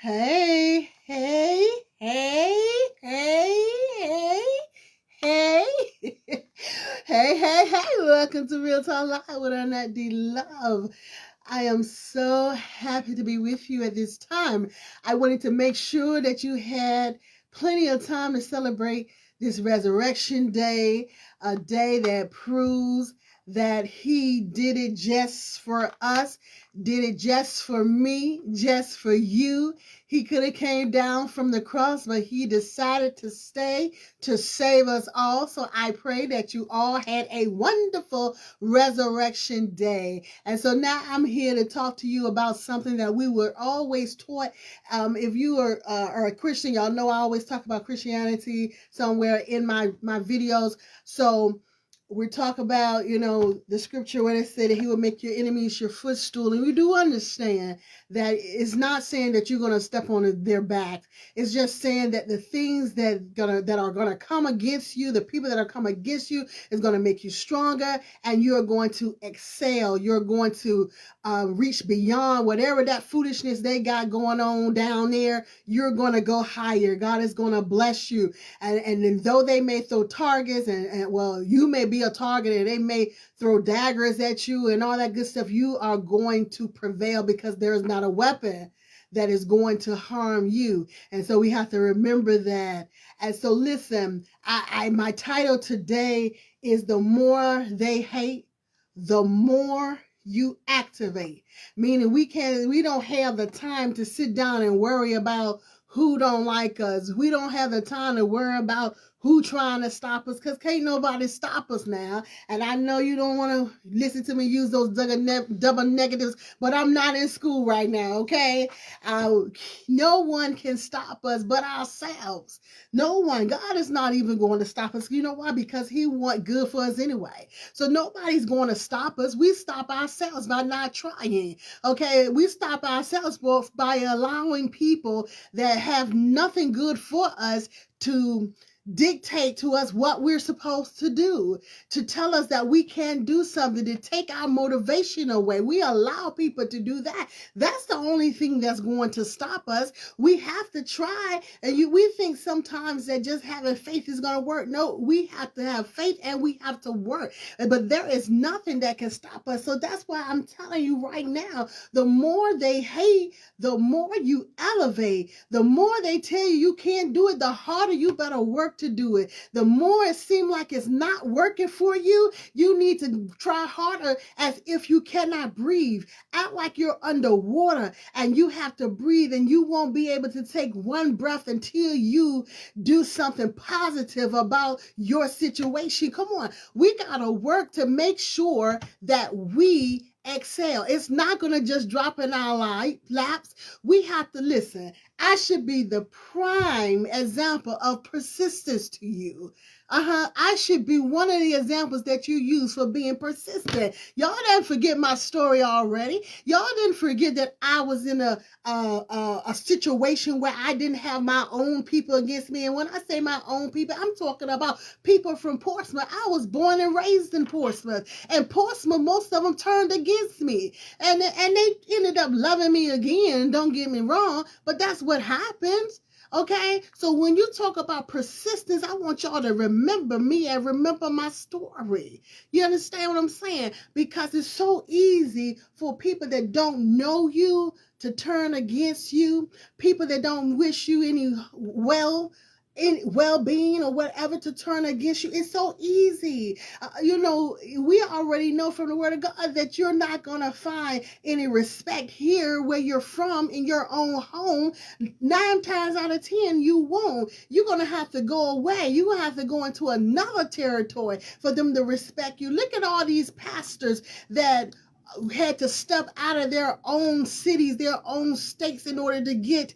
Hey, hey, hey, hey, hey, hey. Hey. Welcome to Real Talk Live with Arnette D Love. I am so happy to be with you at this time. I wanted to make sure that you had plenty of time to celebrate this Resurrection Day, a day that proves that He did it just for us, did it just for me, just for you. He could have came down from the cross, but He decided to stay to save us all. So I pray that you all had a wonderful Resurrection Day. And so now I'm here to talk to you about something that we were always taught. If you are a Christian, y'all know I always talk about Christianity somewhere in my videos. So we talk about, the scripture when it said that He will make your enemies your footstool. And we do understand that it's not saying that you're going to step on their back. It's just saying that the things that are gonna come against you, the people that are come against you, is going to make you stronger, and you're going to excel. You're going to reach beyond whatever that foolishness they got going on down there. You're going to go higher. God is going to bless you. And though they may throw targets and well, you may be a target and they may throw daggers at you and all that good stuff, you are going to prevail because there is not a weapon that is going to harm you. And so we have to remember that. And so listen, my title today is The More They Hate, the More You Activate. Meaning we don't have the time to sit down and worry about who don't like us. We don't have the time to worry about who trying to stop us, because can't nobody stop us now. And I know you don't want to listen to me use those double negatives, but I'm not in school right now, okay? No one can stop us but ourselves. No one. God is not even going to stop us. You know why? Because He want good for us anyway. So nobody's going to stop us. We stop ourselves by not trying, okay? We stop ourselves by allowing people that have nothing good for us to dictate to us what we're supposed to do, to tell us that we can't do something, to take our motivation away. We allow people to do that. That's the only thing that's going to stop us. We have to try, and we think sometimes that just having faith is going to work. No, we have to have faith and we have to work. But there is nothing that can stop us. So that's why I'm telling you right now, the more they hate, the more you elevate. The more they tell you you can't do it, the harder you better work to do it. The more it seems like it's not working for you, you need to try harder, as if you cannot breathe. Act like you're underwater and you have to breathe, and you won't be able to take one breath until you do something positive about your situation. Come on, we gotta work to make sure that we excel. It's not going to just drop in our laps. We have to listen. I should be the prime example of persistence to you. I should be one of the examples that you use for being persistent. Y'all didn't forget my story already. Y'all didn't forget that I was in a situation where I didn't have my own people against me. And when I say my own people, I'm talking about people from Portsmouth. I was born and raised in Portsmouth. And Portsmouth, most of them turned against me. And they ended up loving me again, don't get me wrong, but that's what happens. Okay, so when you talk about persistence, I want y'all to remember me and remember my story. You understand what I'm saying? Because it's so easy for people that don't know you to turn against you, people that don't wish you any well-being or whatever to turn against you. It's so easy. We already know from the Word of God that you're not going to find any respect here where you're from in your own home. 9 times out of 10, you won't. You're going to have to go away. You're going to have to go into another territory for them to respect you. Look at all these pastors that had to step out of their own cities, their own states in order to get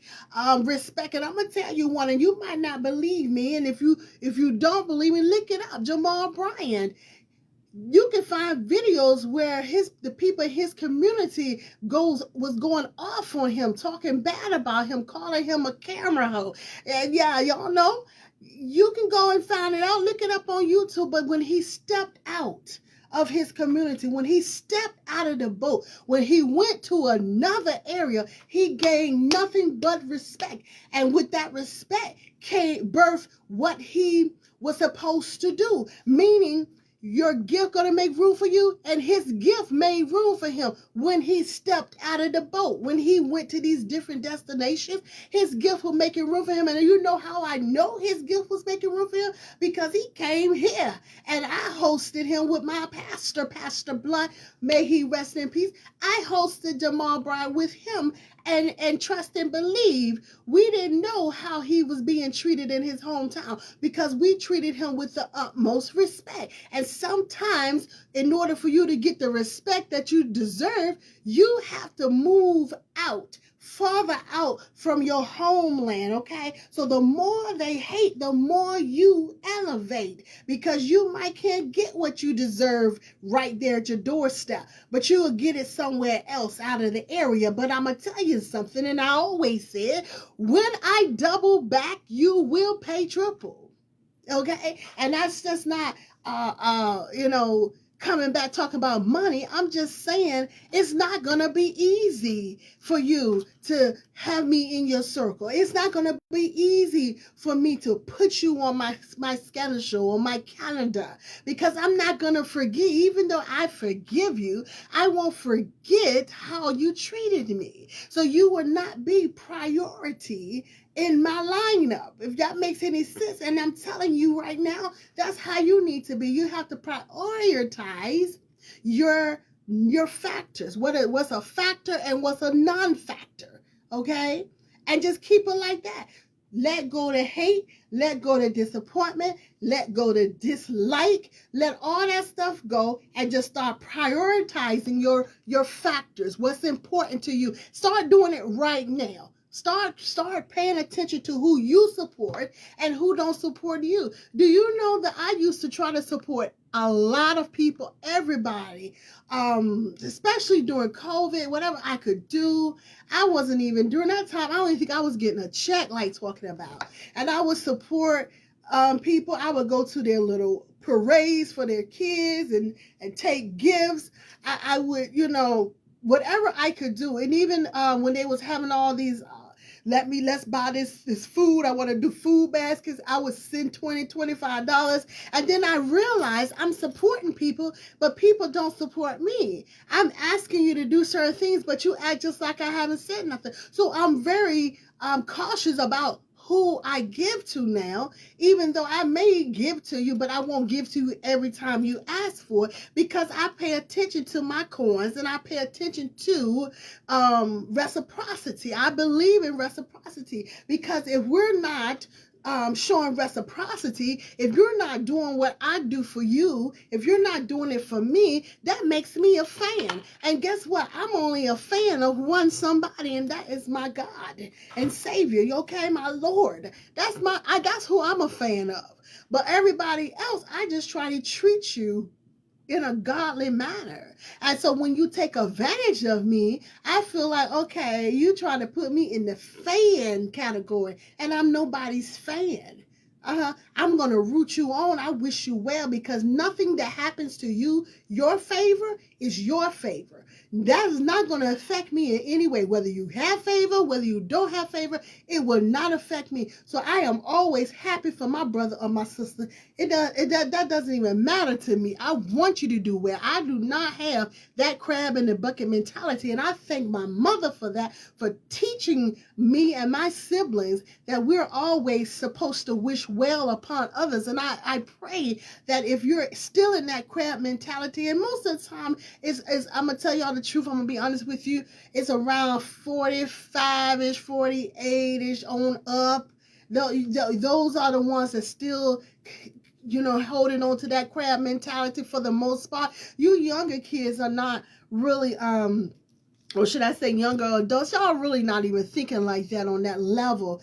respect. And I'm gonna tell you one, and you might not believe me, and if you don't believe me, look it up. Jamal Bryant. You can find videos where the people in his community was going off on him, talking bad about him, calling him a camera hoe. And yeah, y'all know, you can go and find it out, look it up on YouTube. But when he stepped out of his community, when he stepped out of the boat, when he went to another area, he gained nothing but respect. And with that respect came birth what he was supposed to do, meaning your gift going to make room for you, and his gift made room for him when he stepped out of the boat. When he went to these different destinations, his gift was making room for him. And you know how I know his gift was making room for him? Because he came here and I hosted him with my pastor, Pastor Blunt. May he rest in peace. I hosted Jamal Bride with him, and trust and believe, we didn't know how he was being treated in his hometown, because we treated him with the utmost respect. And sometimes, in order for you to get the respect that you deserve, you have to move out, farther out from your homeland, okay? So the more they hate, the more you elevate, because you might can't get what you deserve right there at your doorstep, but you will get it somewhere else out of the area. But I'm going to tell you something, and I always said, when I double back, you will pay triple, okay? And that's just not, coming back talking about money. I'm just saying it's not going to be easy for you to have me in your circle. It's not going to be easy for me to put you on my schedule, on my calendar, because I'm not going to forget. Even though I forgive you, I won't forget how you treated me. So you will not be priority in my lineup, if that makes any sense. And I'm telling you right now, that's how you need to be. You have to prioritize your factors, what's a factor and what's a non-factor, okay? And just keep it like that. Let go to hate, let go to disappointment, let go to dislike, let all that stuff go, and just start prioritizing your factors, what's important to you. Start doing it right now. Start paying attention to who you support and who don't support you. Do you know that I used to try to support a lot of people, everybody, especially during COVID, whatever I could do. I wasn't even, during that time, I don't even think I was getting a check like talking about. And I would support people. I would go to their little parades for their kids and take gifts. I would, whatever I could do. And even when they was having all these let's buy this food. I want to do food baskets. I would send $20, $25. And then I realized I'm supporting people, but people don't support me. I'm asking you to do certain things, but you act just like I haven't said nothing. So I'm very cautious about who I give to now, even though I may give to you, but I won't give to you every time you ask for it, because I pay attention to my coins and I pay attention to reciprocity. I believe in reciprocity, because if we're not showing reciprocity, if you're not doing what I do for you, if you're not doing it for me, that makes me a fan. And guess what? I'm only a fan of one somebody, and that is my God and Savior. Okay, my Lord. That's who I'm a fan of. But everybody else, I just try to treat you in a godly manner. And so when you take advantage of me, I feel like, okay, you trying to put me in the fan category, and I'm nobody's fan. I'm going to root you on. I wish you well, because nothing that happens to you, your favor, is your favor. That is not going to affect me in any way. Whether you have favor, whether you don't have favor, it will not affect me. So I am always happy for my brother or my sister. That doesn't even matter to me. I want you to do well. I do not have that crab in the bucket mentality. And I thank my mother for that, for teaching me and my siblings that we're always supposed to wish well upon others. And I pray that if you're still in that crab mentality, and most of the time, I'm going to tell y'all the truth, I'm going to be honest with you, it's around 45-ish, 48-ish on up. Those are the ones that still, holding on to that crab mentality for the most part. You younger kids are not really, or should I say younger adults, y'all really not even thinking like that on that level.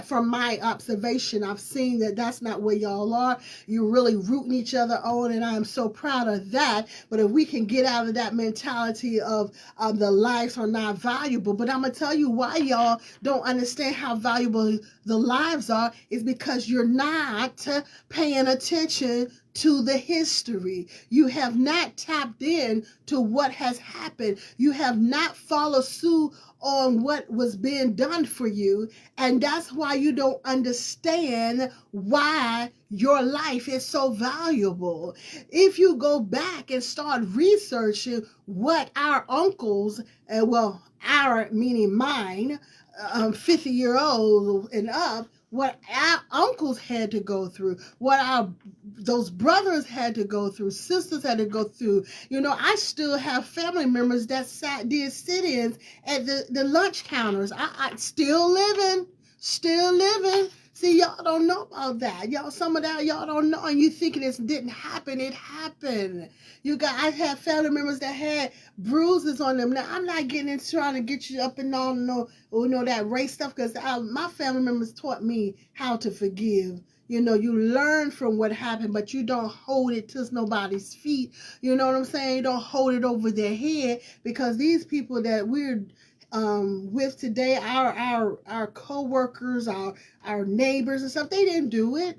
From my observation, I've seen that that's not where y'all are. You're really rooting each other on, and I'm so proud of that. But if we can get out of that mentality of the lives are not valuable, but I'm going to tell you why y'all don't understand how valuable the lives are is because you're not paying attention to the history. You have not tapped in to what has happened. You have not followed suit on what was being done for you. And that's why you don't understand why your life is so valuable. If you go back and start researching what our uncles, our meaning mine, 50-year-old and up, what our uncles had to go through, what those brothers had to go through, sisters had to go through. I still have family members that did sit-ins at the lunch counters. I still living. See, y'all don't know about that. Some of that y'all don't know, and you thinking it didn't happen. It happened. I have family members that had bruises on them. Now, I'm not getting into trying to get you up and on that race stuff, because my family members taught me how to forgive. You learn from what happened, but you don't hold it to nobody's feet. You know what I'm saying? You don't hold it over their head, because these people that we're with today, our co-workers, our neighbors and stuff, they didn't do it.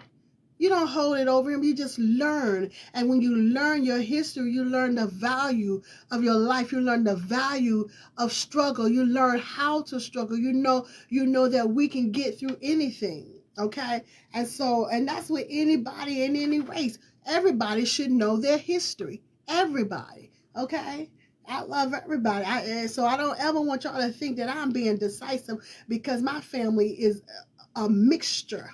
You don't hold it over them. You just learn. And when you learn your history, you learn the value of your life. You learn the value of struggle. You learn how to struggle. You know that we can get through anything. Okay? And that's with anybody in any race. Everybody should know their history. Everybody. Okay? I love everybody. So I don't ever want y'all to think that I'm being decisive, because my family is a mixture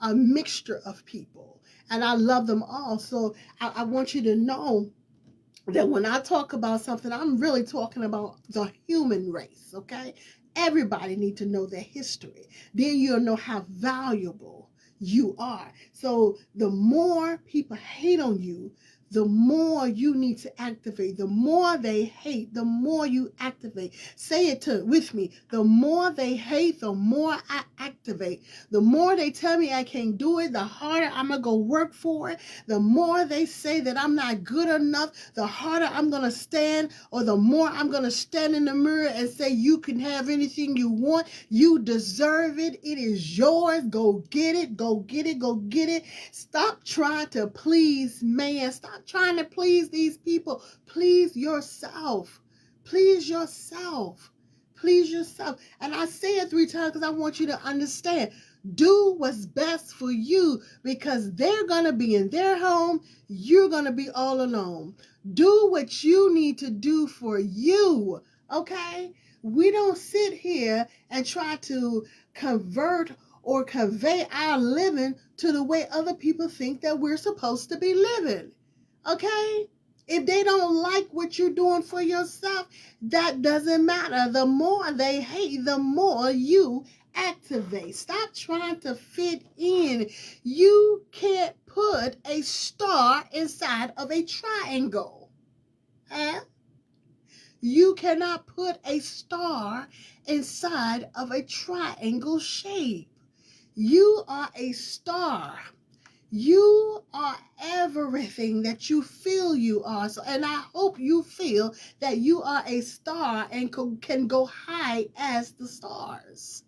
of people, and I love them all. So I want you to know that when I talk about something, I'm really talking about the human race. Okay, everybody need to know their history. Then you'll know how valuable you are. So the more people hate on you, the more you need to activate. The more they hate, the more you activate. Say it with me. The more they hate, the more I activate. The more they tell me I can't do it, the harder I'm going to go work for it. The more they say that I'm not good enough, the harder I'm going to stand, or the more I'm going to stand in the mirror and say, you can have anything you want. You deserve it. It is yours. Go get it. Go get it. Go get it. Stop trying to please man. Stop trying to please these people. Please yourself. Please yourself. Please yourself. And I say it 3 times because I want you to understand. Do what's best for you, because they're going to be in their home. You're going to be all alone. Do what you need to do for you. Okay? We don't sit here and try to convert or convey our living to the way other people think that we're supposed to be living. Okay? If they don't like what you're doing for yourself, that doesn't matter. The more they hate, the more you activate. Stop trying to fit in. You can't put a star inside of a triangle. Huh? You cannot put a star inside of a triangle shape. You are a star. You are everything that you feel you are. So, and I hope you feel that you are a star and can go high as the stars.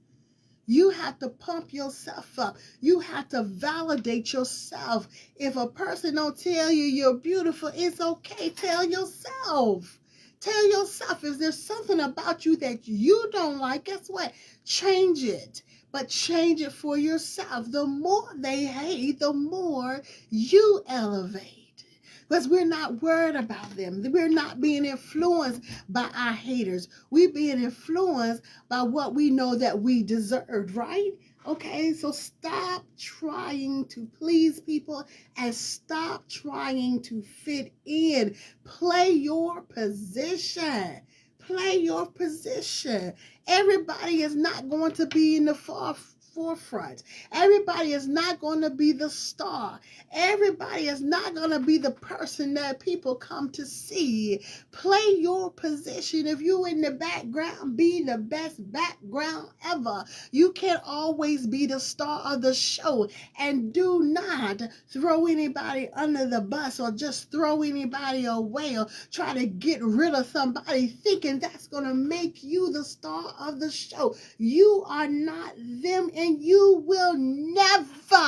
You have to pump yourself up. You have to validate yourself. If a person don't tell you you're beautiful, it's okay. Tell yourself. Tell yourself, if there's something about you that you don't like, guess what? Change it. But change it for yourself. The more they hate, the more you elevate. Because we're not worried about them. We're not being influenced by our haters. We're being influenced by what we know that we deserve, right? Okay, so stop trying to please people and stop trying to fit in. Play your position. Play your position. Everybody is not going to be in the forefront. Everybody is not going to be the star. Everybody is not going to be the person that people come to see. Play your position. If you're in the background, be the best background ever. You can't always be the star of the show. And do not throw anybody under the bus or just throw anybody away or try to get rid of somebody thinking that's going to make you the star of the show. You are not them in and you will never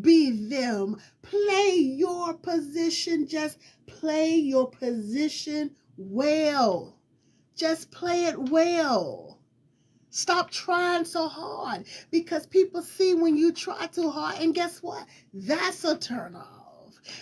be them. Play your position. Just play your position well. Just play it well. Stop trying so hard, because people see when you try too hard, and guess what? That's a turn off.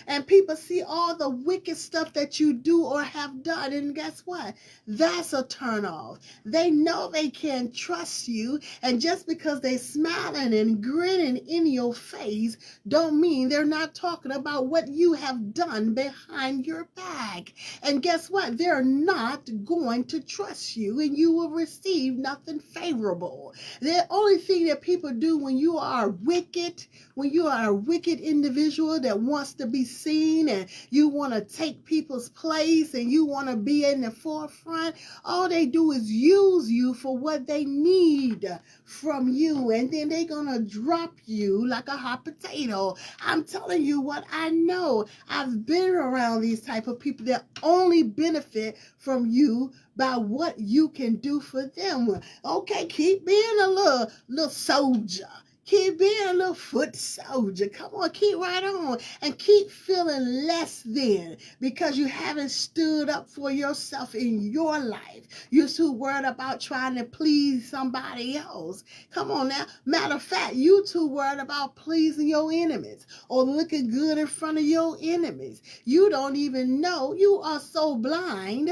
And people see all the wicked stuff that you do or have done, and guess what? That's a turn off. They know they can't trust you, and just because they smiling and grinning in your face don't mean they're not talking about what you have done behind your back. And guess what? They're not going to trust you, and you will receive nothing favorable. The only thing that people do when you are wicked, when you are a wicked individual that wants to be seen, and you want to take people's place, and you want to be in the forefront, all they do is use you for what they need from you, and then they're gonna drop you like a hot potato. I'm telling you what I know. I've been around these type of people that only benefit from you by what you can do for them. Okay, keep being a little soldier. Keep being a little foot soldier. Come on, keep right on. And keep feeling less than because you haven't stood up for yourself in your life. You're too worried about trying to please somebody else. Come on now. Matter of fact, you too worried about pleasing your enemies or looking good in front of your enemies. You don't even know. You are so blind.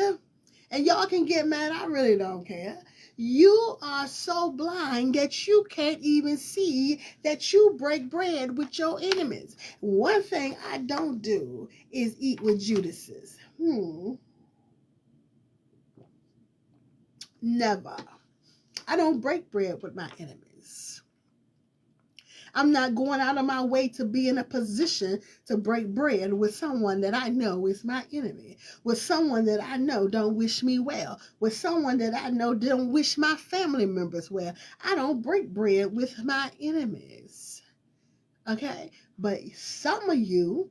And y'all can get mad. I really don't care. You are so blind that you can't even see that you break bread with your enemies. One thing I don't do is eat with Judases. Never. I don't break bread with my enemies. I'm not going out of my way to be in a position to break bread with someone that I know is my enemy, with someone that I know don't wish me well, with someone that I know don't wish my family members well. I don't break bread with my enemies. Okay? But some of you,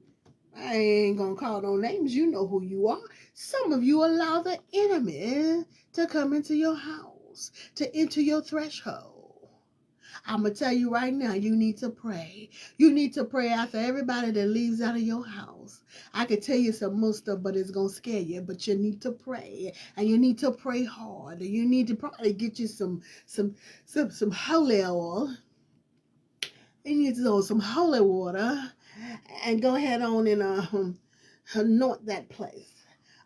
I ain't gonna call no names, you know who you are. Some of you allow the enemy to come into your house, to enter your threshold. I'm going to tell you right now, you need to pray. You need to pray after everybody that leaves out of your house. I could tell you some more stuff, but it's going to scare you. But you need to pray, and you need to pray hard. And you need to probably get you some holy oil. You need to know some holy water, and go ahead on and anoint that place.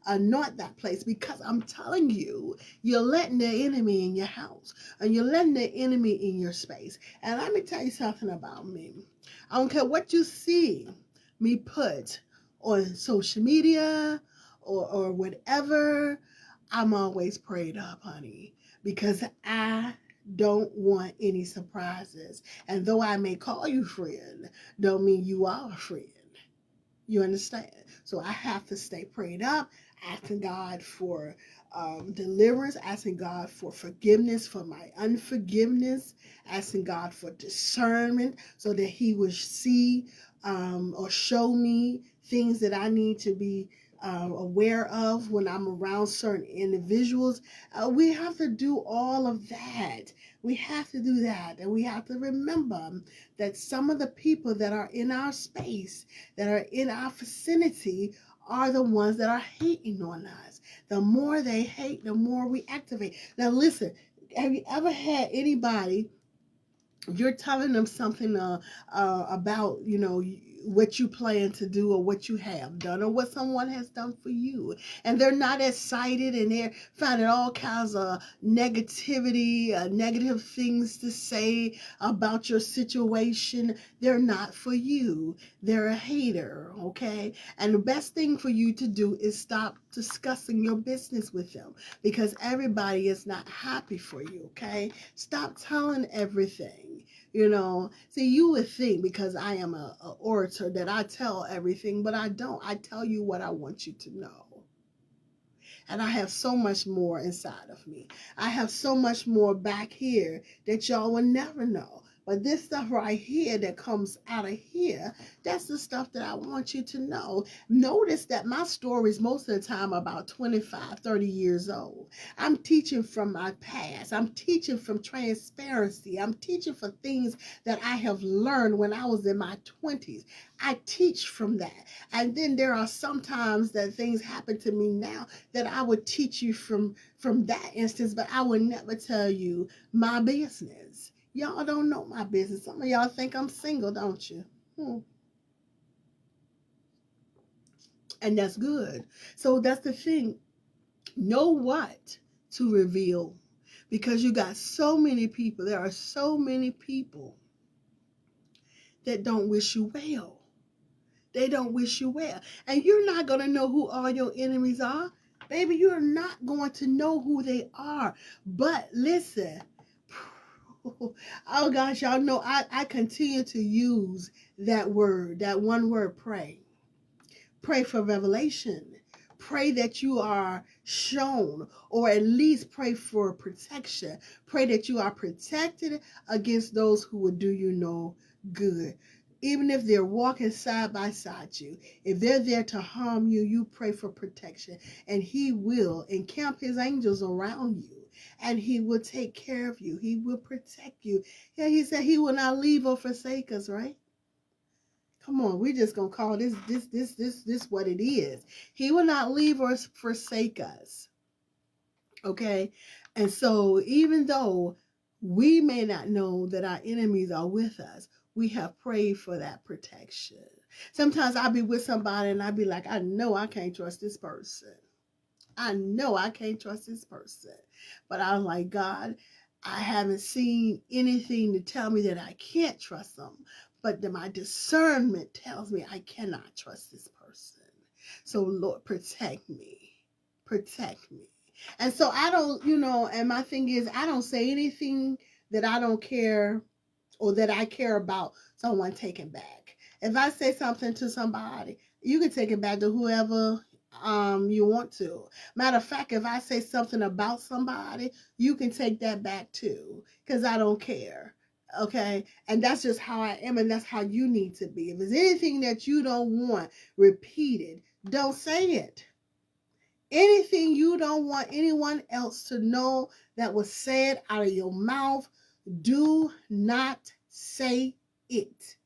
Anoint that place, because I'm telling you, you're letting the enemy in your house, and you're letting the enemy in your space. And let me tell you something about me. I don't care what you see me put on social media or whatever. I'm always prayed up, honey, because I don't want any surprises. And though I may call you friend, don't mean you are a friend. You understand? So I have to stay prayed up, asking God for deliverance, asking God for forgiveness for my unforgiveness, asking God for discernment so that He will see or show me things that I need to be aware of when I'm around certain individuals. We have to do all of that. We have to do that. And we have to remember that some of the people that are in our space, that are in our vicinity, are the ones that are hating on us. The more they hate, the more we activate. Now listen, have you ever had anybody, you're telling them something about, what you plan to do or what you have done or what someone has done for you, and they're not excited, and they're finding all kinds of negativity, negative things to say about your situation. They're not for you. They're a hater, okay? And the best thing for you to do is stop discussing your business with them, because everybody is not happy for you, okay? Stop telling everything. See, you would think because I am a orator that I tell everything, but I don't. I tell you what I want you to know. And I have so much more inside of me. I have so much more back here that y'all will never know. But this stuff right here that comes out of here, that's the stuff that I want you to know. Notice that my stories most of the time are about 25, 30 years old. I'm teaching from my past. I'm teaching from transparency. I'm teaching for things that I have learned when I was in my 20s. I teach from that. And then there are sometimes that things happen to me now that I would teach you from that instance, but I would never tell you my business. Y'all don't know my business. Some of y'all think I'm single, don't you? And that's good. So that's the thing. Know what to reveal, because you got so many people. There are so many people that don't wish you well. They don't wish you well. And you're not going to know who all your enemies are. Baby, you're not going to know who they are. But listen, oh gosh, y'all know I continue to use that word, that one word, pray. Pray for revelation. Pray that you are shown, or at least pray for protection. Pray that you are protected against those who would do you no good. Even if they're walking side by side you, if they're there to harm you, you pray for protection. And he will encamp his angels around you. And he will take care of you. He will protect you. Yeah, he said he will not leave or forsake us, right? Come on, we're just gonna call this what it is. He will not leave or forsake us. Okay? And so even though we may not know that our enemies are with us, we have prayed for that protection. Sometimes I'll be with somebody and I'll be like, I know I can't trust this person. I know I can't trust this person. But I'm like, God, I haven't seen anything to tell me that I can't trust them. But my discernment tells me I cannot trust this person. So Lord, protect me. Protect me. And so I don't, and my thing is, I don't say anything that I don't care or that I care about someone taking back. If I say something to somebody, you can take it back to whoever you want to. Matter of fact, if I say something about somebody, you can take that back too, because I don't care. Okay, and that's just how I am, and that's how you need to be. If there's anything that you don't want repeated, don't say it. Anything you don't want anyone else to know that was said out of your mouth, do not say it.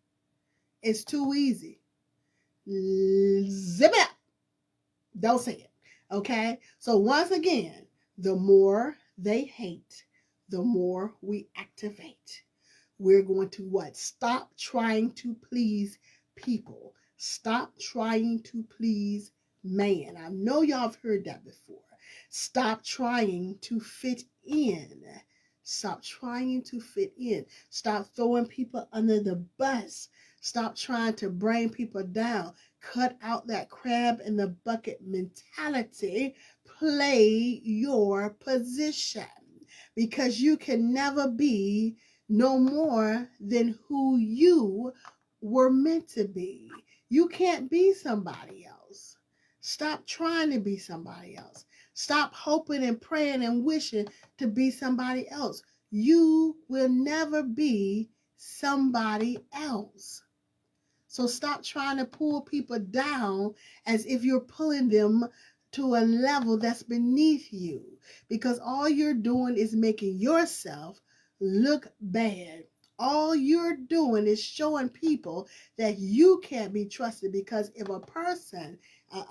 It's too easy. Zip it up. Don't say it. Okay? So once again, the more they hate, the more we activate. We're going to what? Stop trying to please people. Stop trying to please man. I know y'all have heard that before. Stop trying to fit in. Stop trying to fit in. Stop throwing people under the bus. Stop trying to bring people down. Cut out that crab in the bucket mentality. Play your position, because you can never be no more than who you were meant to be. You can't be somebody else. Stop trying to be somebody else. Stop hoping and praying and wishing to be somebody else. You will never be somebody else. So stop trying to pull people down as if you're pulling them to a level that's beneath you, because all you're doing is making yourself look bad. All you're doing is showing people that you can't be trusted, because if a person,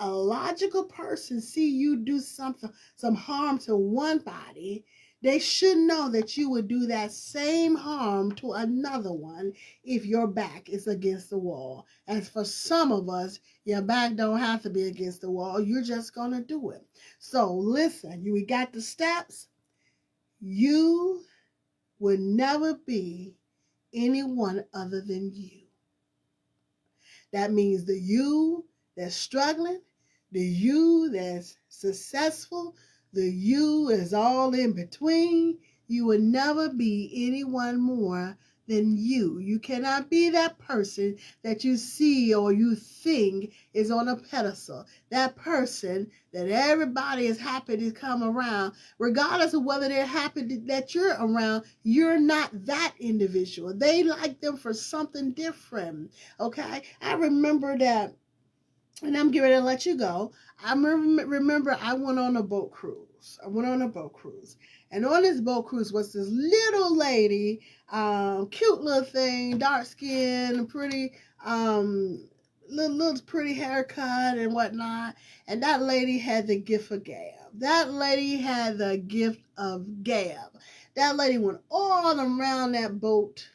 a logical person, see you do some harm to one body, they should know that you would do that same harm to another one if your back is against the wall. As for some of us, your back don't have to be against the wall. You're just going to do it. So listen, we got the steps. You will never be anyone other than you. That means the you that's struggling, the you that's successful, the you is all in between. You will never be anyone more than you. You cannot be that person that you see or you think is on a pedestal. That person that everybody is happy to come around, regardless of whether they're happy that you're around, you're not that individual. They like them for something different. Okay? I remember that, and I'm getting ready to let you go. I remember I went on a boat cruise. And on this boat cruise was this little lady, cute little thing, dark skin, pretty, little pretty haircut and whatnot. And that lady had the gift of gab. That lady had the gift of gab. That lady went all around that boat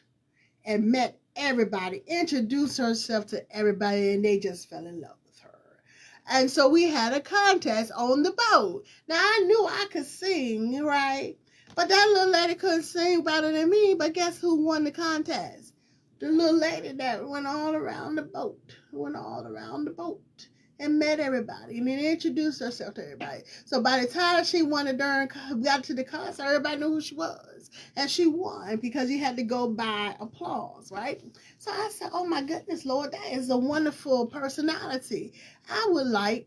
and met everybody, introduced herself to everybody, and they just fell in love with her. And so we had a contest on the boat. Now, I knew I could sing, right? But that little lady couldn't sing better than me. But guess who won the contest? The little lady that went all around the boat. And met everybody. And then introduced herself to everybody. So by the time she won got to the concert, everybody knew who she was. And she won because you had to go by applause, right? So I said, oh my goodness, Lord, that is a wonderful personality. I would like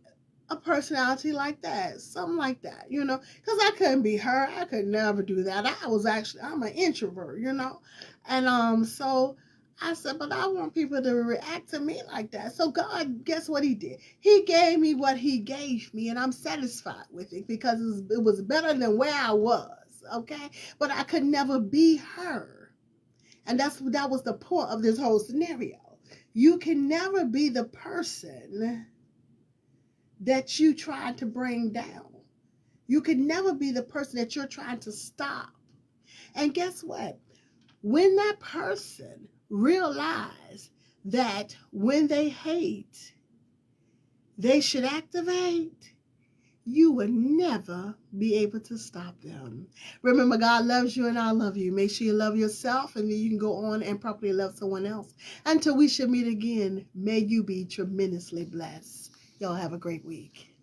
a personality like that, something like that, because I couldn't be her. I could never do that. I'm an introvert, and so I said, but I want people to react to me like that. So God, guess what he did? He gave me what he gave me, and I'm satisfied with it because it was better than where I was, okay? But I could never be her. And that was the point of this whole scenario. You can never be the person that you try to bring down. You can never be the person that you're trying to stop. And guess what? When that person realize that when they hate, they should activate, you will never be able to stop them. Remember, God loves you and I love you. Make sure you love yourself, and then you can go on and properly love someone else. Until we should meet again, may you be tremendously blessed. Y'all have a great week.